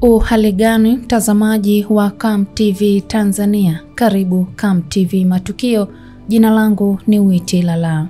Uhali gani mtazamaji wa Come TV Tanzania, karibu Come TV Matukio. Jina langu ni Witi Lala.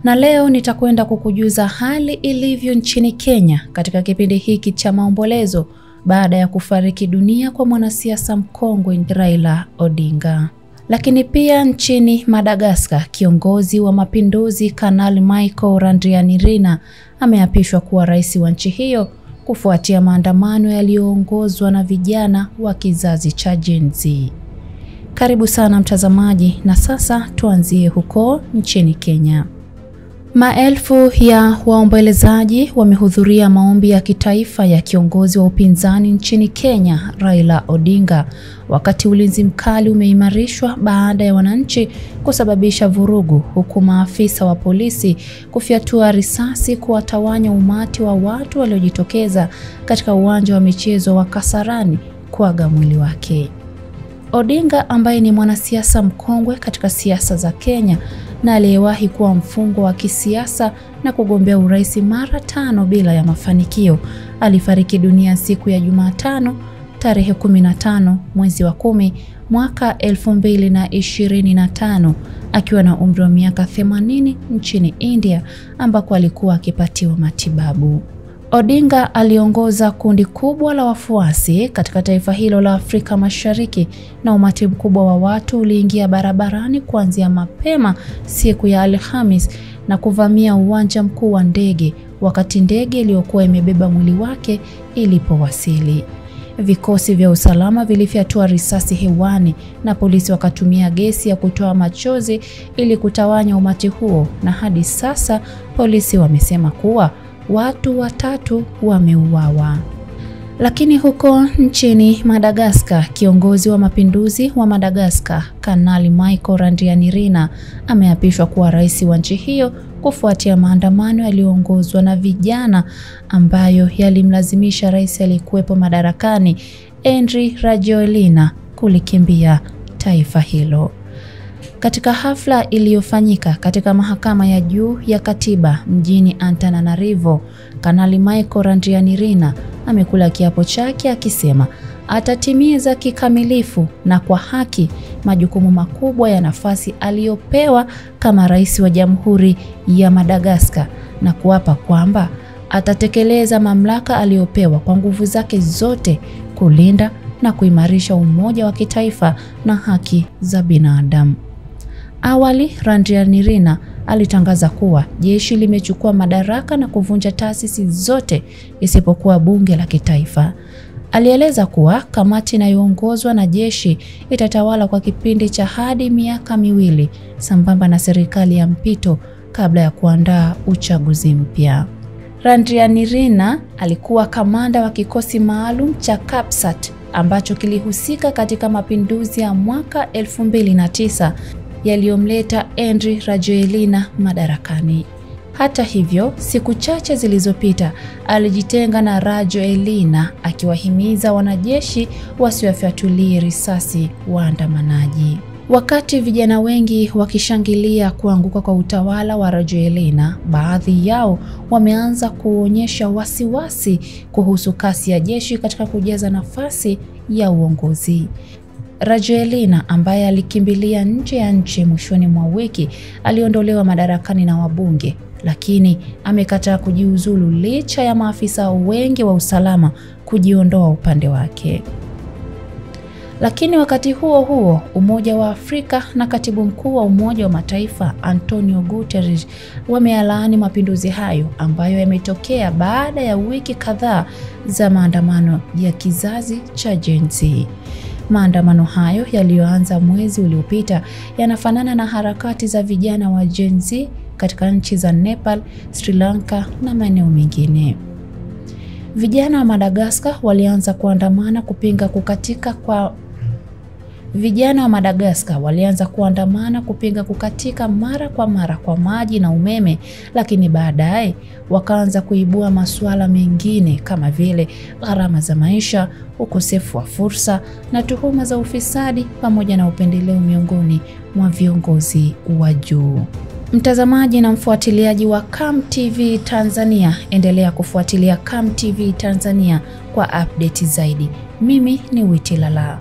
Na leo nitakwenda kukujuza hali ilivyo nchini Kenya katika kipindi hiki cha maombolezo baada ya kufariki dunia kwa mwanasiasa mkongwe Raila Odinga. Lakini pia nchini Madagascar, kiongozi wa mapinduzi Kanali Michael Randrianirina ameapishwa kuwa rais wa nchi hiyo kufuatia maandamano yaliyoongozwa na vijana wa kizazi cha Gen Z. Karibu sana mtazamaji, na sasa tuanzie huko nchini Kenya. Maelfu ya waombolezaji wamehudhuria maombi ya kitaifa ya kiongozi wa upinzani nchini Kenya, Raila Odinga, wakati ulinzi mkali umeimarishwa baada ya wananchi kusababisha vurugu, huku maafisa wa polisi kufyatua risasi kuwatawanya umati wa watu waliojitokeza katika uwanja wa michezo wa Kasarani kuaga mwili wake. Odinga, ambaye ni mwanasiasa mkongwe katika siasa za Kenya na aliyewahi kuwa mfungwa wa kisiasa na kugombea urais mara 5 bila ya mafanikio, alifariki dunia siku ya Jumatano tarehe 15 mwezi wa 10 mwaka 2025 akiwa na umri wa miaka 80 nchini India, ambako alikuwa akipatiwa matibabu. Odinga aliongoza kundi kubwa la wafuasi katika taifa hilo la Afrika Mashariki, na umati mkubwa wa watu uliingia barabarani kuanzia mapema siku ya Alhamis na kuvamia uwanja mkuu wa ndege wakati ndege iliyokuwa imebeba mwili wake ilipowasili. Vikosi vya usalama vilifyatua risasi hewani na polisi wakatumia gesi ya kutoa machozi ili kutawanya umati huo, na hadi sasa polisi wamesema kuwa watu 3 wameuawa. Lakini huko nchini Madagascar, kiongozi wa mapinduzi wa Madagascar Kanali Michael Randrianirina ameapishwa kuwa rais wa nchi hiyo kufuatia maandamano yaliyoongozwa na vijana ambayo yalimlazimisha rais aliyekuwepo madarakani Andry Rajoelina kulikimbia taifa hilo. Katika hafla iliyofanyika katika mahakama ya juu ya katiba mjini Antananarivo, Kanali Michael Randrianirina amekula kiapo chake akisema atatimiza kikamilifu na kwa haki majukumu makubwa ya nafasi aliyopewa kama rais wa Jamhuri ya Madagascar, na kuapa kwamba atatekeleza mamlaka aliyopewa kwa nguvu zake zote kulinda na kuimarisha umoja wa kitaifa na haki za binadamu. Awali, Randrianirina alitangaza kuwa jeshi limechukua madaraka na kuvunja taasisi zote isipokuwa bunge la kitaifa. Alieleza kuwa kamati inayoongozwa na jeshi itatawala kwa kipindi cha hadi miaka 2 sambamba na serikali ya mpito kabla ya kuandaa uchaguzi mpya. Randrianirina alikuwa kamanda wa kikosi maalum cha Kapsat ambacho kilihusika katika mapinduzi ya mwaka 2009 yaliyomleta Andry Rajoelina madarakani. Hata hivyo, siku chache zilizopita alijitenga na Rajoelina, akiwahimiza wanajeshi wasiwafyatulie risasi waandamanaji. Wakati vijana wengi wakishangilia kuanguka kwa utawala wa Rajoelina, baadhi yao wameanza kuonyesha wasiwasi kuhusu kasi ya jeshi katika kujaza nafasi ya uongozi. Rajoelina, ambaye alikimbilia nje ya nchi mwishoni mwa wiki, aliondolewa madarakani na wabunge, lakini amekataa kujiuzulu licha ya maafisa wengi wa usalama kujiondoa upande wake. Lakini wakati huo huo, Umoja wa Afrika na Katibu Mkuu wa Umoja wa Mataifa Antonio Guterres wameyalaani mapinduzi hayo ambayo yametokea baada ya wiki kadhaa za maandamano ya kizazi cha Gen Z. Maandamano hayo yaliyoanza mwezi uliopita yanafanana na harakati za vijana wa Gen Z katika nchi za Nepal, Sri Lanka na maeneo mengine. Vijana wa Madagascar walianza kuandamana kupinga kukatika mara kwa mara kwa maji na umeme, lakini baadaye wakaanza kuibua masuala mengine kama vile gharama za maisha, ukosefu wa fursa na tuhuma za ufisadi pamoja na upendeleo miongoni mwa viongozi wa juu. Mtazamaji na mfuatiliaji wa Come TV Tanzania, endelea kufuatilia Come TV Tanzania kwa update zaidi. Mimi ni Witilala.